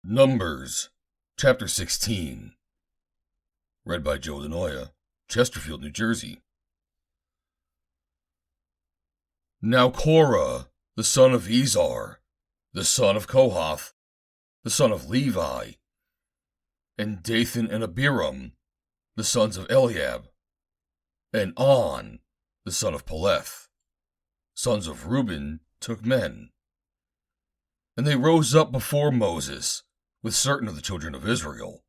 Numbers, chapter 16. Read by Joe DeNoia, Chesterfield, New Jersey. Now Korah, the son of Izhar, the son of Kohath, the son of Levi, and Dathan and Abiram, the sons of Eliab, and On, the son of Peleth, sons of Reuben, took men. And they rose up before Moses with certain of the children of Israel,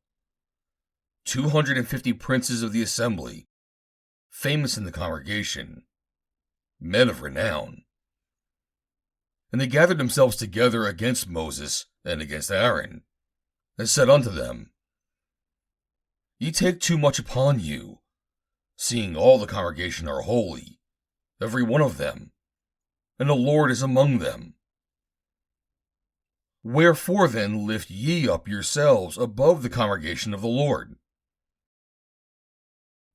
250 princes of the assembly, famous in the congregation, men of renown. And they gathered themselves together against Moses and against Aaron, and said unto them, Ye take too much upon you, seeing all the congregation are holy, every one of them, and the Lord is among them. Wherefore then lift ye up yourselves above the congregation of the Lord?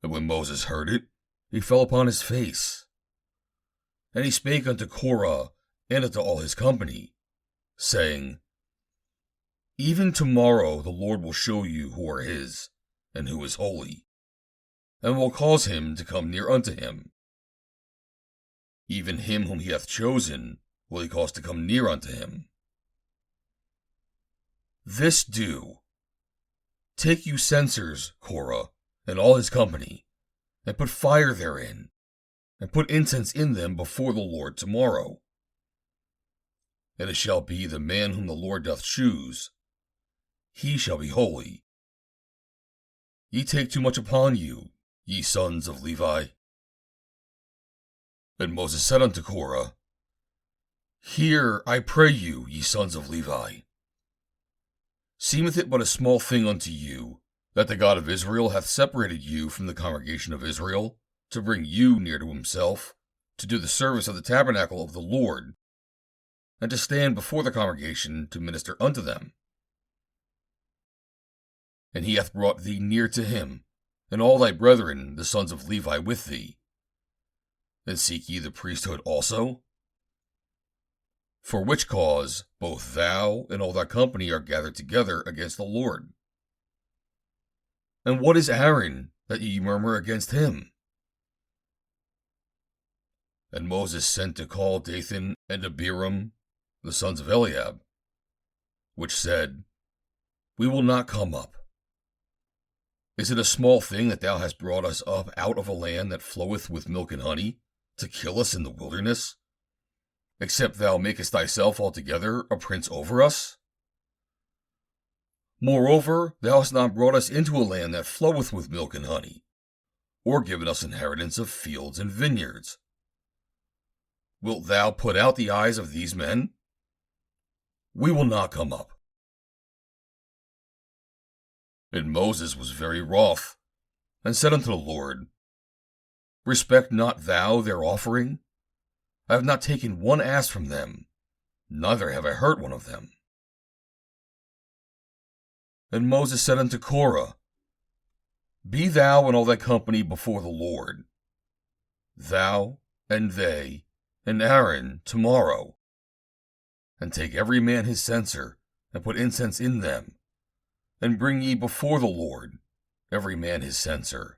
And when Moses heard it, he fell upon his face. And he spake unto Korah and unto all his company, saying, Even tomorrow the Lord will show you who are his, and who is holy, and will cause him to come near unto him. Even him whom he hath chosen will he cause to come near unto him. This do. Take you censers, Korah, and all his company, and put fire therein, and put incense in them before the Lord tomorrow. And it shall be the man whom the Lord doth choose, he shall be holy. Ye take too much upon you, ye sons of Levi. And Moses said unto Korah, Hear, I pray you, ye sons of Levi. Seemeth it but a small thing unto you, that the God of Israel hath separated you from the congregation of Israel, to bring you near to himself, to do the service of the tabernacle of the Lord, and to stand before the congregation to minister unto them? And he hath brought thee near to him, and all thy brethren, the sons of Levi, with thee. Then seek ye the priesthood also? For which cause both thou and all thy company are gathered together against the Lord. And what is Aaron, that ye murmur against him? And Moses sent to call Dathan and Abiram, the sons of Eliab, which said, We will not come up. Is it a small thing that thou hast brought us up out of a land that floweth with milk and honey, to kill us in the wilderness? Except thou makest thyself altogether a prince over us? Moreover, thou hast not brought us into a land that floweth with milk and honey, or given us inheritance of fields and vineyards. Wilt thou put out the eyes of these men? We will not come up. And Moses was very wroth, and said unto the Lord, Respect not thou their offering? I have not taken one ass from them, neither have I hurt one of them. And Moses said unto Korah, Be thou and all thy company before the Lord, thou and they and Aaron tomorrow, and take every man his censer, and put incense in them, and bring ye before the Lord every man his censer,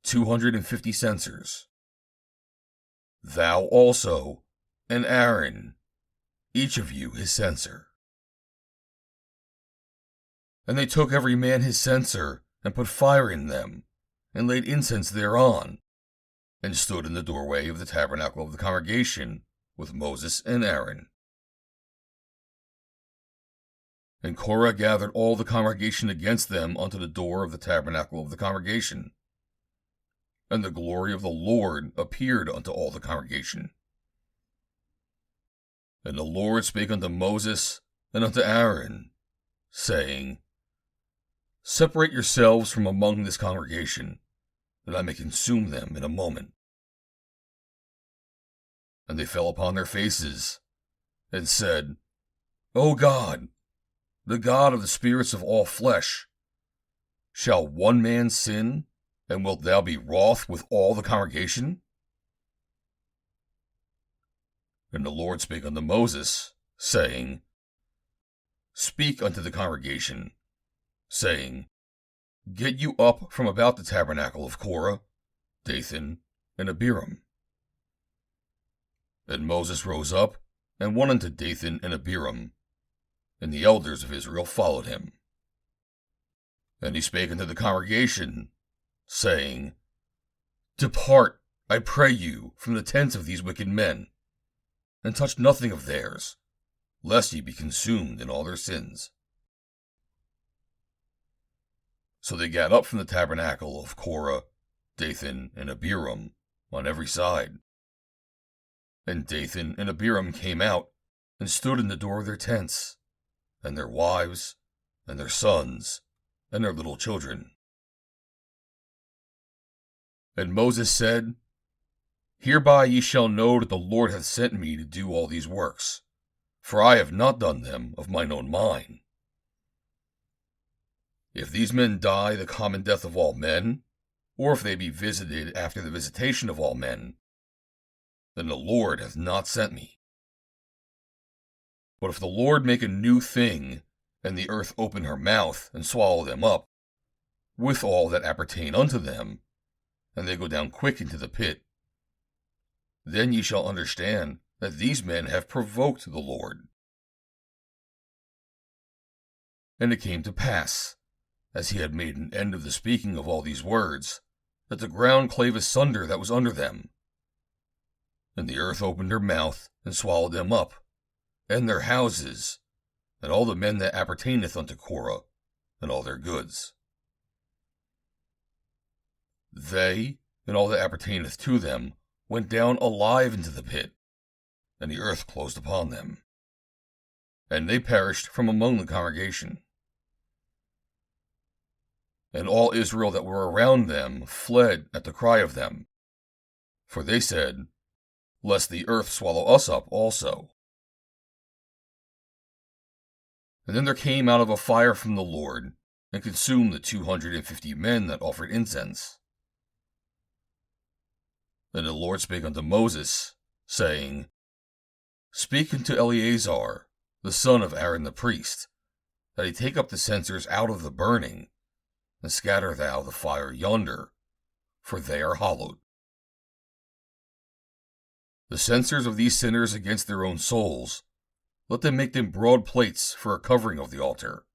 250 censers. Thou also, and Aaron, each of you his censer. And they took every man his censer, and put fire in them, and laid incense thereon, and stood in the doorway of the tabernacle of the congregation with Moses and Aaron. And Korah gathered all the congregation against them unto the door of the tabernacle of the congregation. And the glory of the Lord appeared unto all the congregation. And the Lord spake unto Moses and unto Aaron, saying, Separate yourselves from among this congregation, that I may consume them in a moment. And they fell upon their faces, and said, O God, the God of the spirits of all flesh, shall one man sin, and wilt thou be wroth with all the congregation? And the Lord spake unto Moses, saying, speak unto the congregation, saying, Get you up from about the tabernacle of Korah, Dathan and Abiram. And Moses rose up and went unto Dathan and Abiram, and the elders of Israel followed him. And he spake unto the congregation, saying, Depart, I pray you, from the tents of these wicked men, and touch nothing of theirs, lest ye be consumed in all their sins. So they gat up from the tabernacle of Korah, Dathan and Abiram, on every side. And Dathan and Abiram came out, and stood in the door of their tents, and their wives, and their sons, and their little children. And Moses said, Hereby ye shall know that the Lord hath sent me to do all these works, for I have not done them of mine own mind. If these men die the common death of all men, or if they be visited after the visitation of all men, then the Lord hath not sent me. But if the Lord make a new thing, and the earth open her mouth, and swallow them up, with all that appertain unto them, and they go down quick into the pit, then ye shall understand that these men have provoked the Lord. And it came to pass, as he had made an end of the speaking of all these words, that the ground clave asunder that was under them. And the earth opened her mouth, and swallowed them up, and their houses, and all the men that appertaineth unto Korah, and all their goods. They, and all that appertaineth to them, went down alive into the pit, and the earth closed upon them. And they perished from among the congregation. And all Israel that were around them fled at the cry of them. For they said, Lest the earth swallow us up also. And then there came out of a fire from the Lord, and consumed the 250 men that offered incense. Then the Lord spake unto Moses, saying, Speak unto Eleazar, the son of Aaron the priest, that he take up the censers out of the burning, and scatter thou the fire yonder, for they are hallowed. The censers of these sinners against their own souls, let them make them broad plates for a covering of the altar,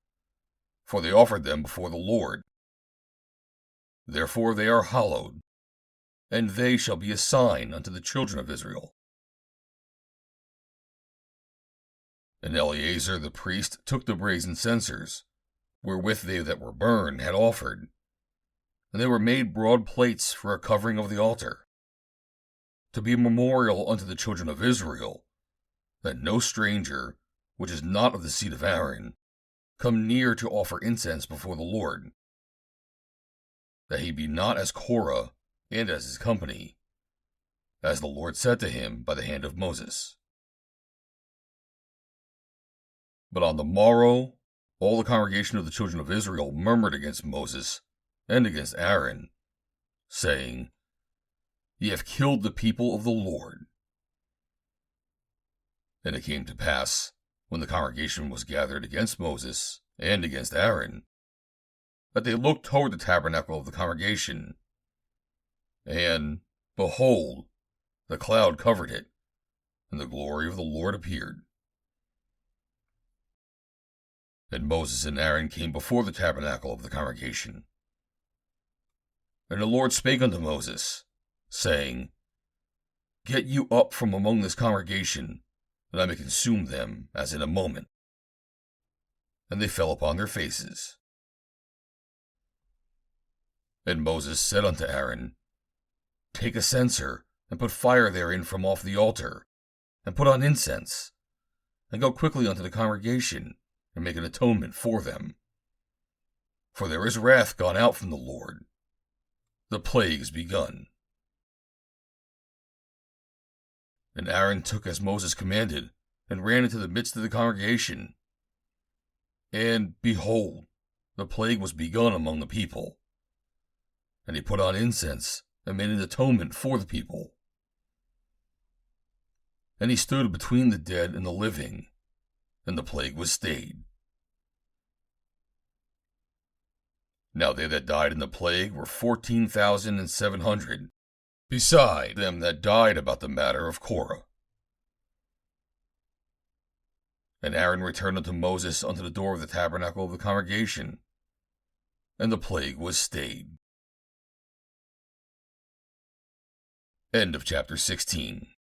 for they offered them before the Lord. Therefore they are hallowed, and they shall be a sign unto the children of Israel. And Eleazar the priest took the brazen censers, wherewith they that were burned had offered, and they were made broad plates for a covering of the altar, to be a memorial unto the children of Israel, that no stranger, which is not of the seed of Aaron, come near to offer incense before the Lord, that he be not as Korah and as his company, as the Lord said to him by the hand of Moses. But on the morrow, all the congregation of the children of Israel murmured against Moses and against Aaron, saying, Ye have killed the people of the Lord. And it came to pass, when the congregation was gathered against Moses and against Aaron, that they looked toward the tabernacle of the congregation, and, behold, the cloud covered it, and the glory of the Lord appeared. And Moses and Aaron came before the tabernacle of the congregation. And the Lord spake unto Moses, saying, Get you up from among this congregation, that I may consume them as in a moment. And they fell upon their faces. And Moses said unto Aaron, Take a censer, and put fire therein from off the altar, and put on incense, and go quickly unto the congregation, and make an atonement for them. For there is wrath gone out from the Lord. The plague is begun. And Aaron took as Moses commanded, and ran into the midst of the congregation. And, behold, the plague was begun among the people. And he put on incense, and made an atonement for the people. And he stood between the dead and the living, and the plague was stayed. Now they that died in the plague were 14,700, beside them that died about the matter of Korah. And Aaron returned unto Moses unto the door of the tabernacle of the congregation, and the plague was stayed. End of chapter 16.